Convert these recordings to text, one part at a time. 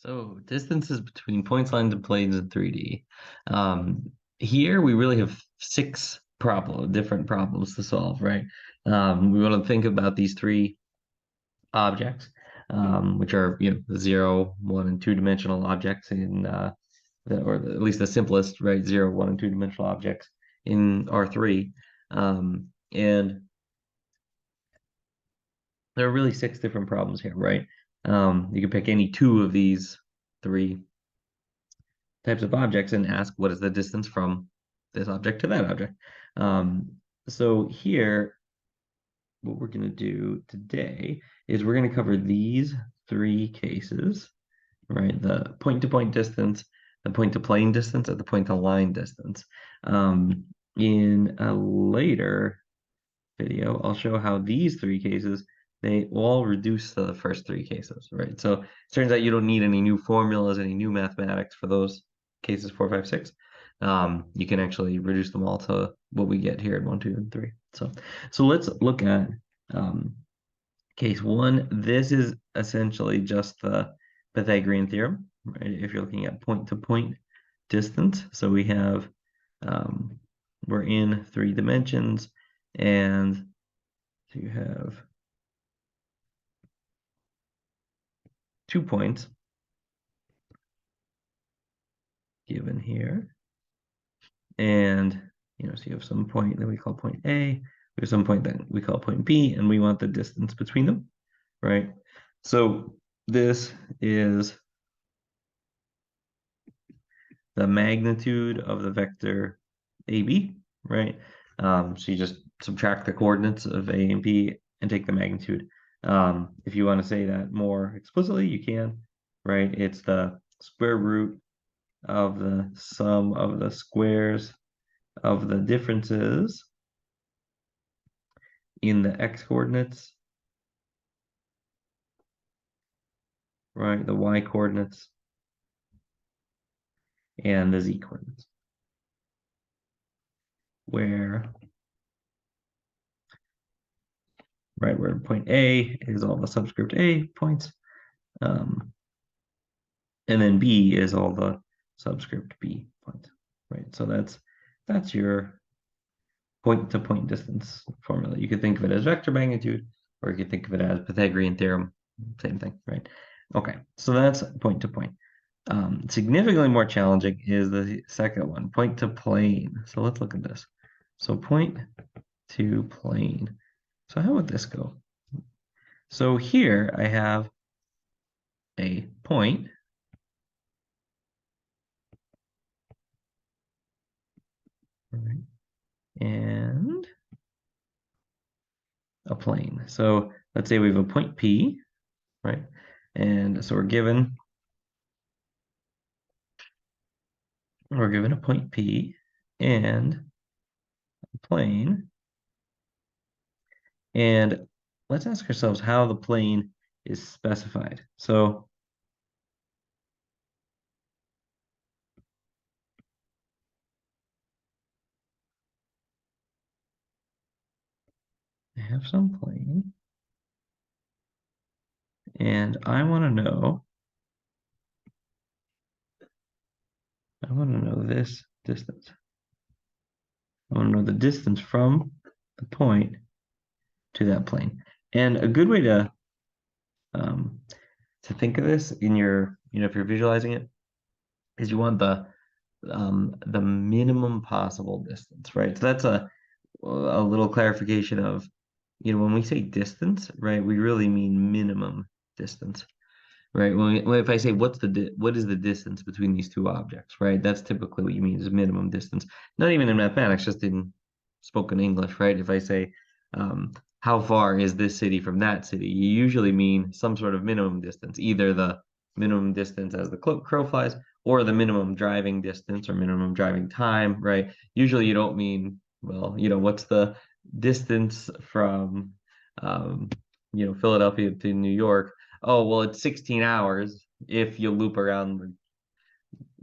So distances between points, lines, and planes in 3D. Here we really have six different problems to solve, right? We want to think about these three objects, which are, the zero, one, and two-dimensional objects or at least the simplest, right? Zero, one, and two-dimensional objects in R3. And there are really six different problems here, right? You can pick any two of these three types of objects and ask what is the distance from this object to that object. Um, so here, what we're going to do today is we're going to cover these three cases, right? The point-to-point distance, the point-to-plane distance, and the point-to-line distance. In a later video, I'll show how these three cases, they all reduce to the first three cases, right? So it turns out you don't need any new formulas, any new mathematics for those cases 4, 5, 6. You can actually reduce them all to what we get here in 1, 2, and 3. So let's look at case 1. This is essentially just the Pythagorean theorem, right? If you're looking at point-to-point distance. So we have, we're in 3 dimensions, and so you have 2 points given here. And, so you have some point that we call point A, we have some point that we call point B, and we want the distance between them, right? So this is the magnitude of the vector AB, right? So you just subtract the coordinates of A and B and take the magnitude. If you want to say that more explicitly, you can, right? It's the square root of the sum of the squares of the differences in the x coordinates, right? The y coordinates and the z coordinates, where point A is all the subscript A points, and then B is all the subscript B points, right? So that's your point-to-point distance formula. You could think of it as vector magnitude, or you could think of it as Pythagorean theorem, same thing, right? Okay, so that's point-to-point. Significantly more challenging is the second one, point-to-plane. So let's look at this. So point-to-plane. So how would this go? So here I have a point, right, and a plane. So let's say we have a point P, right? And so we're given a point P and a plane. And let's ask ourselves how the plane is specified. So I have some plane, and I want to know this distance. I want to know the distance from the point to that plane. And a good way to think of this in your, if you're visualizing it, is you want the minimum possible distance, right? So that's a little clarification of, when we say distance, right, we really mean minimum distance, right? If I say what is the distance between these two objects, right? That's typically what you mean is minimum distance. Not even in mathematics, just in spoken English, right? If I say, how far is this city from that city, you usually mean some sort of minimum distance, either the minimum distance as the crow flies, or the minimum driving distance or minimum driving time, right? Usually you don't mean, well, what's the distance from, Philadelphia to New York? Oh, well, it's 16 hours if you loop around the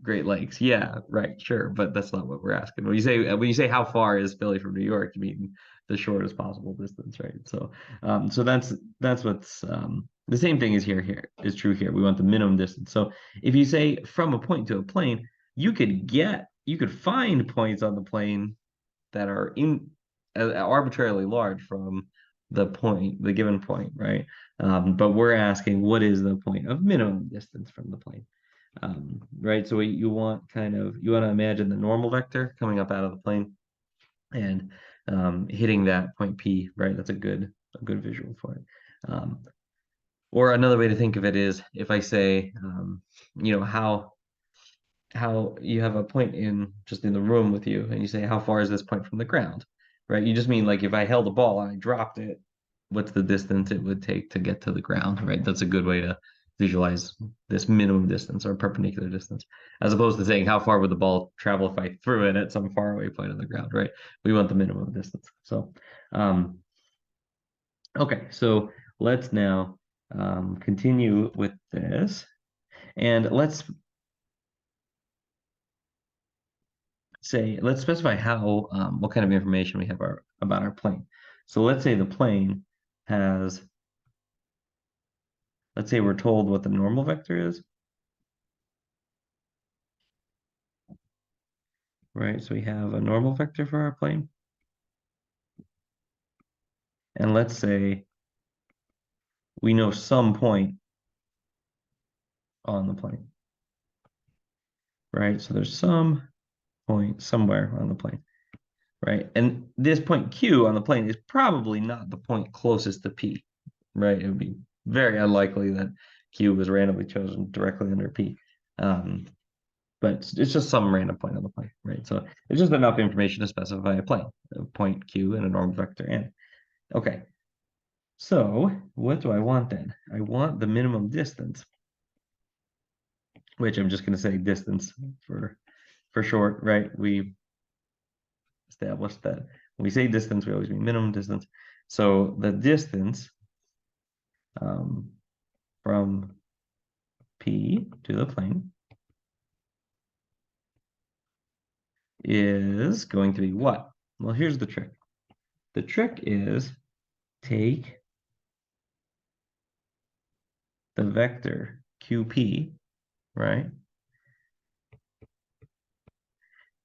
Great Lakes. Yeah, right, sure, but that's not what we're asking. When you say how far is Philly from New York, you mean the shortest possible distance, right? So that's what's The same thing is is true here. We want the minimum distance. So if you say from a point to a plane, you could find points on the plane that are in arbitrarily large from the given point, right? But we're asking what is the point of minimum distance from the plane, right? So you want you want to imagine the normal vector coming up out of the plane and hitting that point P, right? That's a good visual for it. Or another way to think of it is if I say, you know, how you have a point in just in the room with you and you say how far is this point from the ground, right? You just mean like if I held a ball and I dropped it, what's the distance it would take to get to the ground, right? That's a good way to visualize this minimum distance or perpendicular distance, as opposed to saying how far would the ball travel if I threw it at some faraway point on the ground, right? We want the minimum distance. So okay, so let's now continue with this, and let's specify how what kind of information we have about our plane. So let's say the plane has, let's say we're told what the normal vector is, right? So we have a normal vector for our plane, and let's say we know some point on the plane, right? So there's some point somewhere on the plane, right? And this point Q on the plane is probably not the point closest to P, right? It would be very unlikely that Q was randomly chosen directly under P. But it's just some random point on the plane, right? So it's just enough information to specify a plane, a point Q and a normal vector N. Okay, so what do I want then? I want the minimum distance, which I'm just going to say distance for short, right? We established that when we say distance, we always mean minimum distance. So the distance from P to the plane is going to be what? Well, here's the trick. The trick is take the vector QP, right?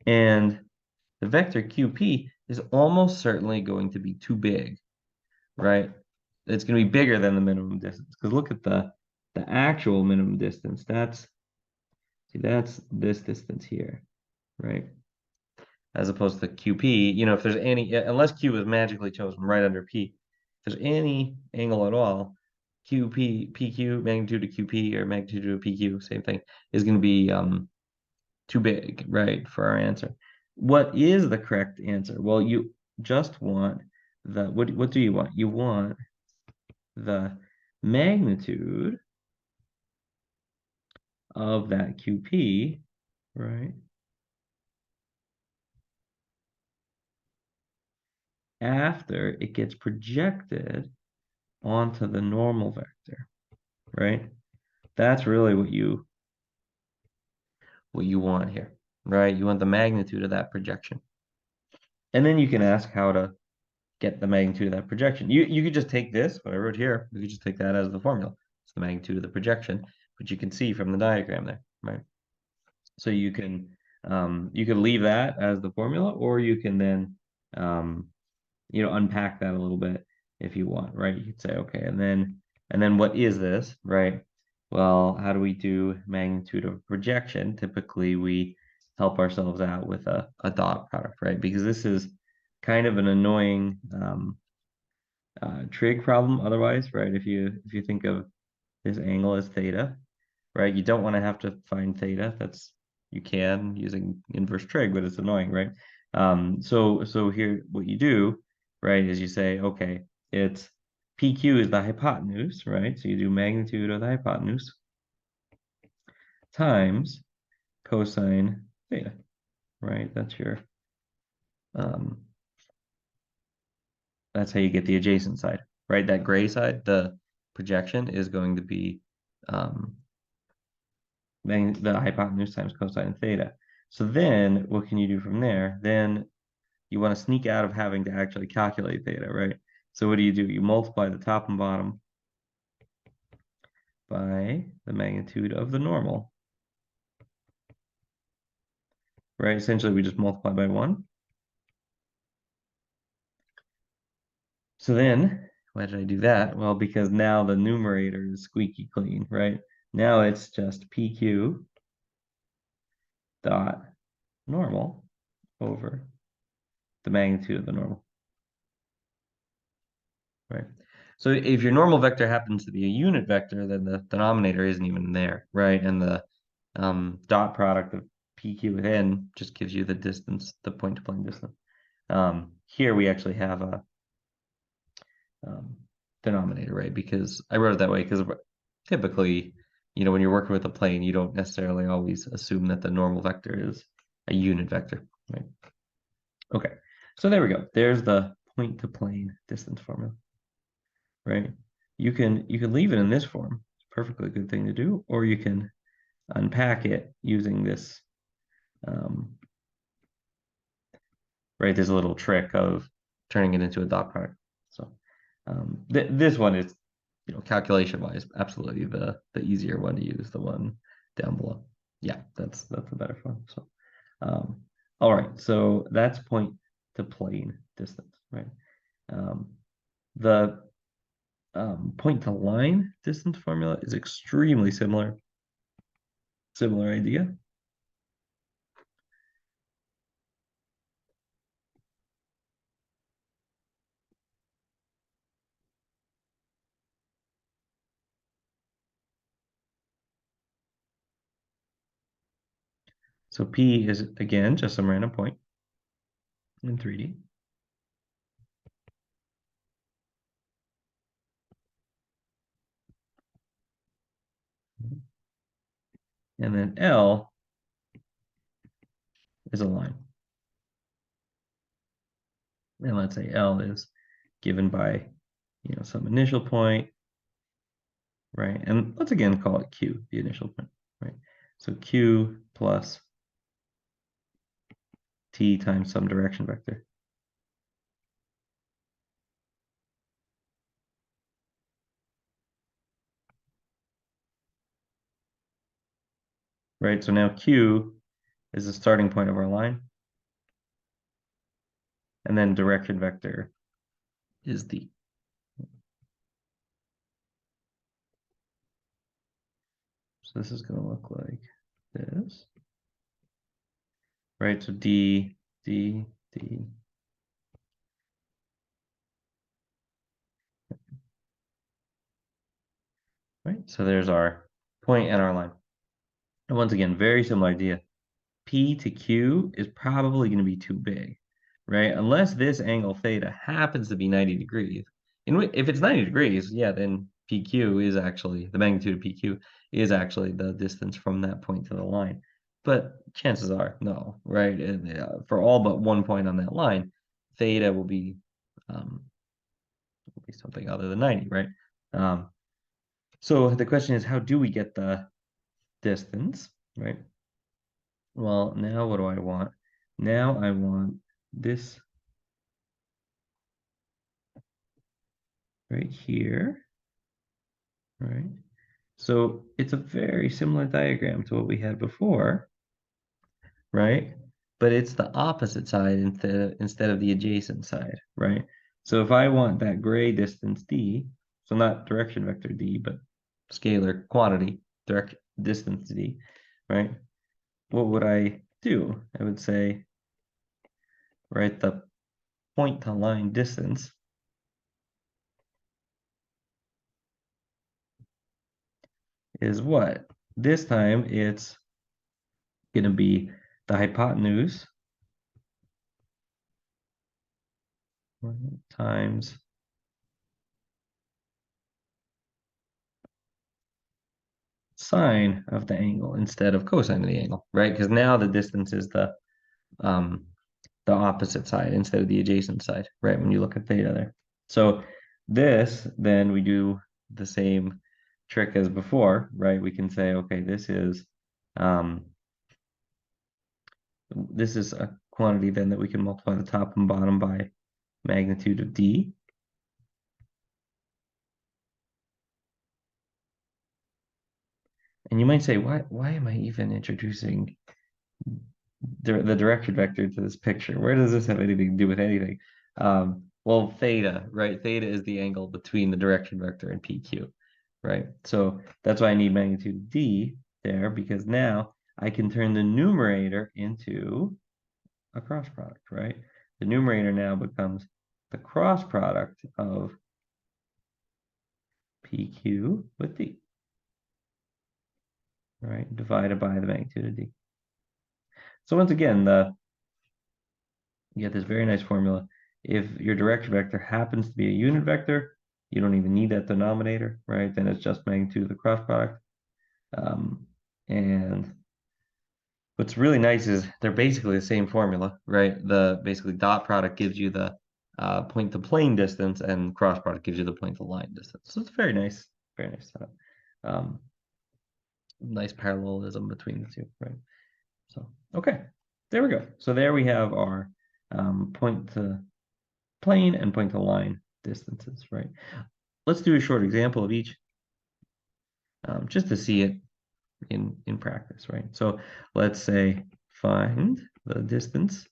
And the vector QP is almost certainly going to be too big, right? It's going to be bigger than the minimum distance because look at the actual minimum distance. That's this distance here, right? As opposed to QP, you know, if there's any, unless Q is magically chosen right under P, if there's any angle at all, QP, PQ, magnitude of QP or magnitude of PQ, same thing, is going to be too big, right, for our answer. What is the correct answer? Well, you just want what do you want? You want the magnitude of that QP, right, after it gets projected onto the normal vector, right? That's really what you want here, right? You want the magnitude of that projection. And then you can ask how to get the magnitude of that projection. You could just take this, what I wrote here, you could just take that as the formula. It's the magnitude of the projection, which you can see from the diagram there, right? So you can leave that as the formula, or you can then you know, unpack that a little bit if you want, right? You could say, okay, and then what is this, right? Well, how do we do magnitude of projection? Typically, we help ourselves out with a dot product, right? Because this is kind of an annoying trig problem otherwise, right? If you think of this angle as theta, right? You don't want to have to find theta. That's you can using inverse trig, but it's annoying, right? So here what you do, right, is you say, okay, it's PQ is the hypotenuse, right? So you do magnitude of the hypotenuse times cosine theta, right? Um, that's how you get the adjacent side, right? That gray side, the projection is going to be the hypotenuse times cosine theta. So then what can you do from there? Then you want to sneak out of having to actually calculate theta, right? So what do? You multiply the top and bottom by the magnitude of the normal. Right, essentially we just multiply by 1. So then, why did I do that? Well, because now the numerator is squeaky clean, right? Now it's just PQ dot normal over the magnitude of the normal, right? So if your normal vector happens to be a unit vector, then the denominator isn't even there, right? And the dot product of PQ with N just gives you the distance, the point-to-plane distance. Here we actually have a denominator, right? Because I wrote it that way because typically, when you're working with a plane, you don't necessarily always assume that the normal vector is a unit vector, right? Okay, so there we go. There's the point-to-plane distance formula, right? You can leave it in this form. It's a perfectly good thing to do, or you can unpack it using this, right? There's a little trick of turning it into a dot product. So this one is, calculation-wise, absolutely the easier one to use, the one down below. Yeah, that's a better one. So, all right, so that's point to plane distance, right? The point to line distance formula is extremely similar idea. So P is, again, just some random point in 3D. And then L is a line. And let's say L is given by, some initial point, right? And let's again call it Q, the initial point, right? So Q plus T times some direction vector. Right, so now Q is the starting point of our line. And then direction vector is D. So this is going to look like this. Right, so D, D, D. Right, so there's our point and our line. And once again, very similar idea. P to Q is probably going to be too big, right? Unless this angle theta happens to be 90 degrees. If it's 90 degrees, yeah, then PQ is actually, the magnitude of PQ is actually the distance from that point to the line. But chances are, no, right? And, for all but one point on that line, theta will be something other than 90, right? So the question is, how do we get the distance, right? Well, now what do I want? Now I want this right here, right? So it's a very similar diagram to what we had before, right? But it's the opposite side instead of the adjacent side, right? So if I want that gray distance d, so not direction vector d, but scalar quantity, direct distance d, right? What would I do? I would say, right, the point to line distance is what? This time it's going to be the hypotenuse times sine of the angle instead of cosine of the angle, right? Because now the distance is the opposite side instead of the adjacent side, right? When you look at theta there. So this, then we do the same trick as before, right? We can say, okay, this is a quantity then that we can multiply the top and bottom by magnitude of d. And you might say, why am I even introducing the direction vector to this picture? Where does this have anything to do with anything? Well, theta, right? Theta is the angle between the direction vector and PQ, right? So that's why I need magnitude D there, because now I can turn the numerator into a cross product, right? The numerator now becomes the cross product of PQ with D, right? Divided by the magnitude of D. So once again, you get this very nice formula. If your direction vector happens to be a unit vector, you don't even need that denominator, right? Then it's just magnitude of the cross product. And what's really nice is they're basically the same formula, right? The basically dot product gives you the point to plane distance, and cross product gives you the point to line distance. So it's very nice setup. Nice parallelism between the two, right? So, okay, there we go. So there we have our point to plane and point to line distances, right? Let's do a short example of each, just to see it in practice, right? So let's say find the distance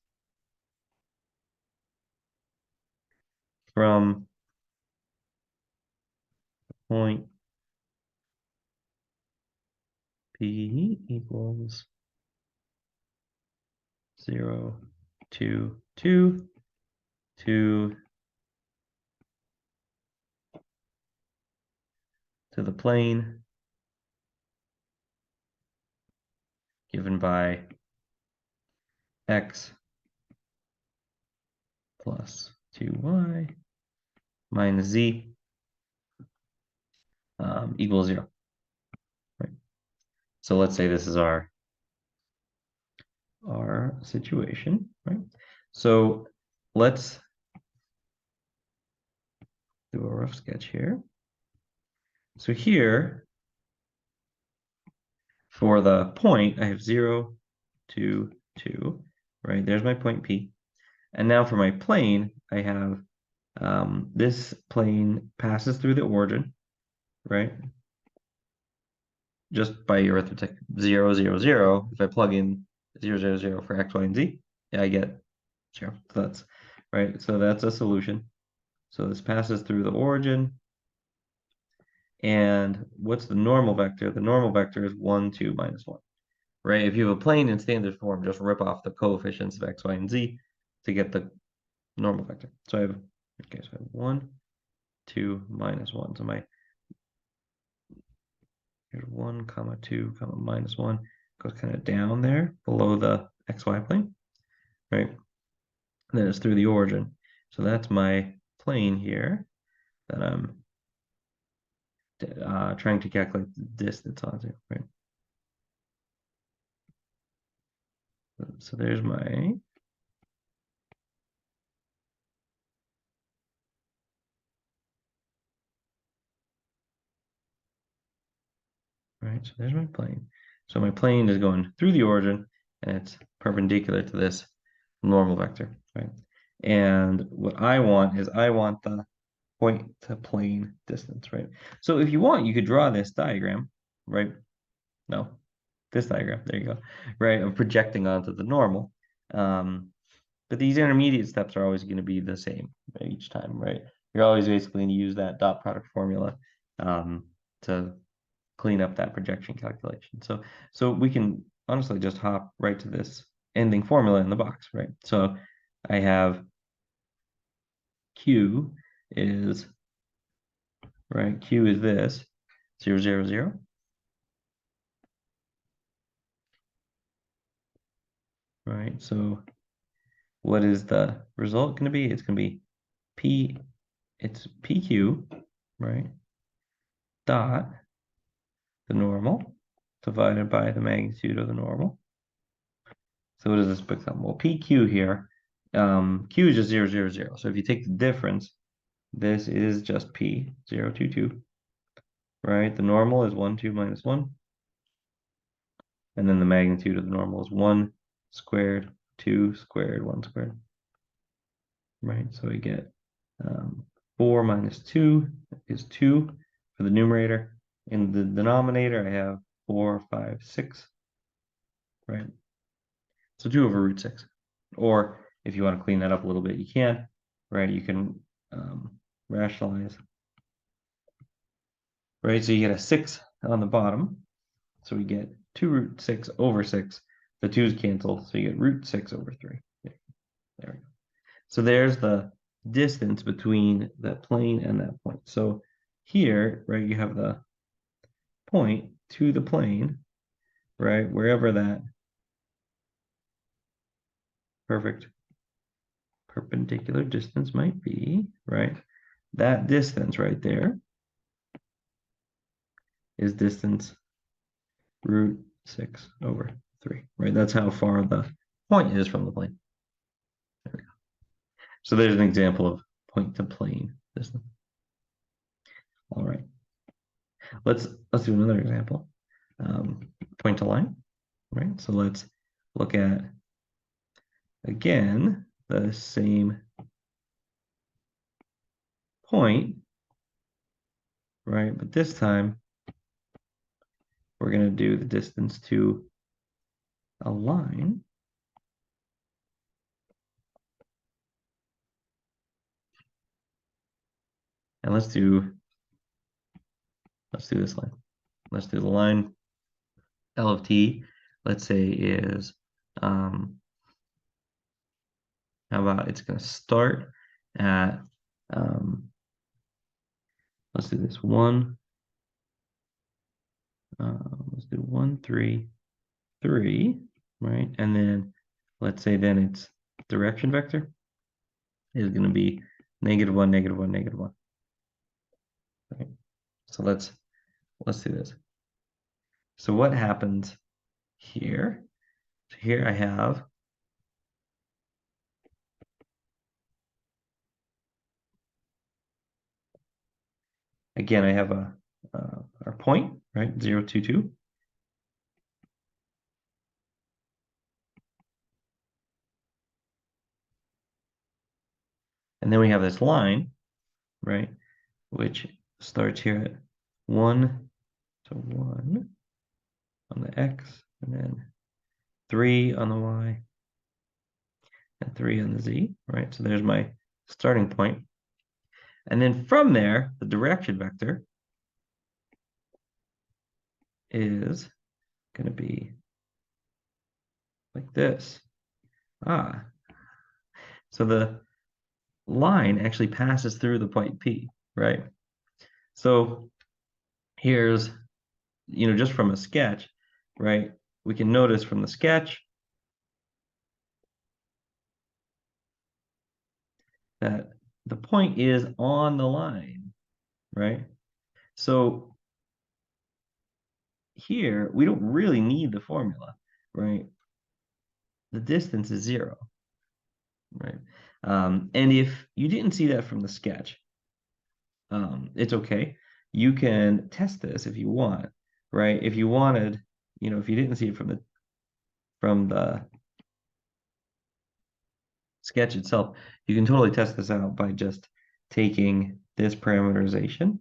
from point P equals 0, 2, 2 to the plane given by x plus 2y minus z equals 0. Right? So let's say this is our situation, right? So let's do a rough sketch here. So here, for the point, I have 0, 2, 2, right? There's my point P. And now for my plane, I have this plane passes through the origin, right? Just by arithmetic, 0, 0, 0. If I plug in 0, 0, 0 for x, y, and z, yeah, I get 0. So that's right. So that's a solution. So this passes through the origin. And what's the normal vector? The normal vector is 1, 2, minus 1, right? If you have a plane in standard form, just rip off the coefficients of x, y, and z to get the normal vector. So I have, okay, so I have 1, 2, minus 1. So my, here's 1, comma 2, comma minus 1 goes kind of down there below the xy plane, right? And then it's through the origin. So that's my plane here that I'm trying to calculate the distance onto, right? So there's my right. So there's my plane. So my plane is going through the origin, and it's perpendicular to this normal vector, right? And what I want is I want the point to plane distance, right? So if you want, you could draw this diagram, right? No, this diagram, there you go, right? Of projecting onto the normal. But these intermediate steps are always going to be the same each time, right? You're always basically going to use that dot product formula to clean up that projection calculation. So we can honestly just hop right to this ending formula in the box, right? So I have Q is, right, Q is this, 0, 0, 0. Right, so what is the result going to be? It's going to be P, it's PQ, right, dot the normal divided by the magnitude of the normal. So what does this become? Well, PQ here, Q is just 0, 0, 0. So if you take the difference, this is just P, 0, 2, 2, right? The normal is 1, 2, minus 1. And then the magnitude of the normal is 1 squared, 2 squared, 1 squared, right? So we get 4 minus 2 is 2 for the numerator. In the denominator, I have 4, 5, 6, right? So 2 over root 6. Or if you want to clean that up a little bit, you can, right? You can rationalize, right? So you get a 6 on the bottom. So we get 2 root 6 over 6. The 2's cancel, so you get root 6 over 3. There we go. So there's the distance between that plane and that point. So here, right, you have the point to the plane, right, wherever that perfect perpendicular distance might be, right? That distance right there is distance root 6 over 3, right? That's how far the point is from the plane. There we go. So there's an example of point to plane distance. All right. Let's do another example. Point to line, right? So let's look at, again, the same point, right? But this time, we're going to do the distance to a line. And let's do this line. Let's do the line L of t, let's say is, how about it's going to start at, let's do this 1, let's do 1, 3, 3, right? And then let's say then its direction vector is going to be -1, -1, -1. Right? So let's do this. So what happens here? So here I have again I have our point, right? 0, 2, 2. And then we have this line, right? Which starts here at 1 to 1 on the x, and then 3 on the y, and 3 on the z, right? So there's my starting point. And then from there, the direction vector is going to be like this. So the line actually passes through the point P, right? So here's, just from a sketch, right? We can notice from the sketch that the point is on the line, right? So here, we don't really need the formula, right? The distance is 0, right? And if you didn't see that from the sketch, it's okay. You can test this if you want, right? If you wanted, if you didn't see it from the sketch itself, you can totally test this out by just taking this parameterization,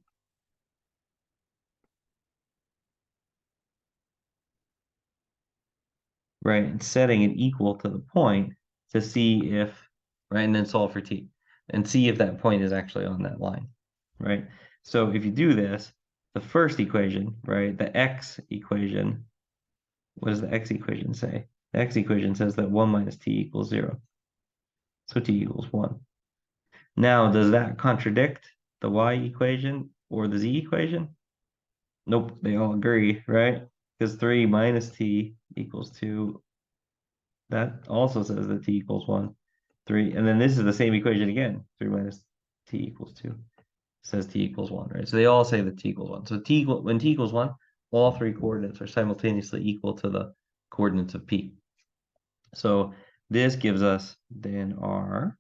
right, and setting it equal to the point to see if, right, and then solve for t and see if that point is actually on that line, right? So if you do this, the first equation, right, the x equation, what does the x equation say? The x equation says that 1 minus t equals 0. So t equals 1. Now, does that contradict the y equation or the z equation? Nope, they all agree, right? Because 3 minus t equals 2. That also says that t equals 1. 3, and then this is the same equation again. 3 minus t equals 2 says t equals 1, right? So they all say that t equals 1. So when t equals 1, all 3 coordinates are simultaneously equal to the coordinates of P. So this gives us then our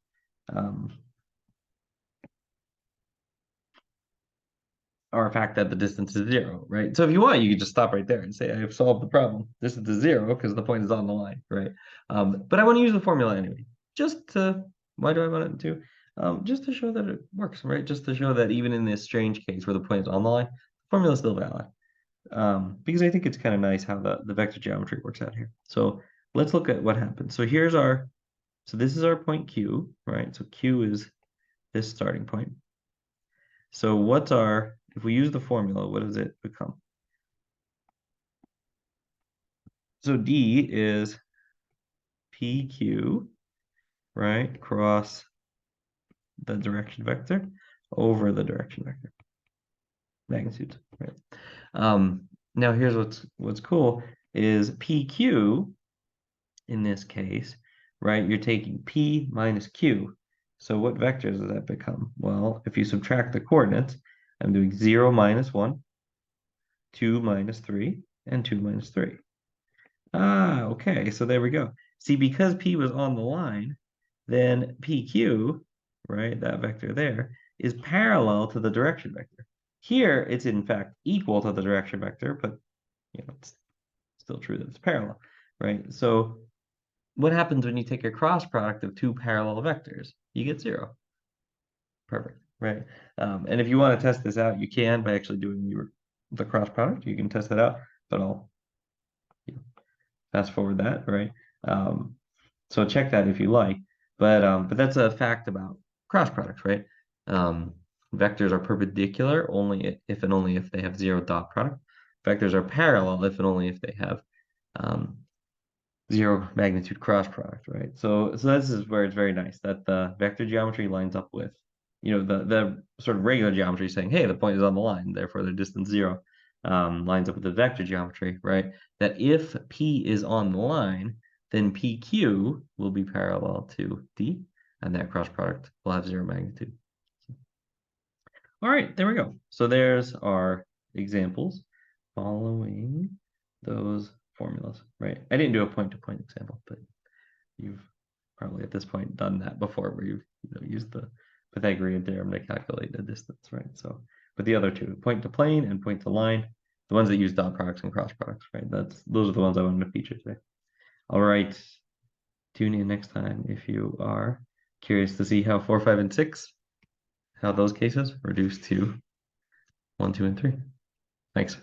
fact that the distance is 0, right? So if you want, you could just stop right there and say, I've solved the problem. Distance is 0 because the point is on the line, right? But I want to use the formula anyway. Why do I want it to? Just to show that it works, right? Just to show that even in this strange case where the point is on the line, the formula is still valid. because I think it's kind of nice how the vector geometry works out here. So let's look at what happens. So here's our, so this is our point Q, right? So Q is this starting point. So what's our, if we use the formula, what does it become? So D is PQ, right, cross the direction vector over the direction vector. Magnitudes, right? Now here's what's cool is PQ in this case, right? You're taking P minus Q. So what vectors does that become? Well, if you subtract the coordinates, I'm doing 0 minus 1, 2 minus 3, and 2 minus 3. Ah, okay, so there we go. See, because P was on the line, then PQ, right, that vector there, is parallel to the direction vector. Here, it's in fact equal to the direction vector, but it's still true that it's parallel, right? So what happens when you take a cross product of two parallel vectors? You get 0. Perfect, right? And if you want to test this out, you can by actually doing the cross product. You can test it out, but I'll fast forward that, right? So check that if you like. But that's a fact about cross products, right? Vectors are perpendicular only if and only if they have 0 dot product. Vectors are parallel if and only if they have 0 magnitude cross product, right? So this is where it's very nice that the vector geometry lines up with, the sort of regular geometry saying, hey, the point is on the line, therefore the distance 0, lines up with the vector geometry, right? That if P is on the line, then PQ will be parallel to D, and that cross product will have 0 magnitude. All right, there we go. So there's our examples following those formulas, right? I didn't do a point-to-point example, but you've probably at this point done that before, where you've used the Pythagorean theorem to calculate the distance, right? So, but the other two, point to plane and point to line, the ones that use dot products and cross products, right? Those are the ones I wanted to feature today. All right, tune in next time if you are curious to see how 4, 5, and 6, how those cases reduce to 1, 2, and 3. Thanks.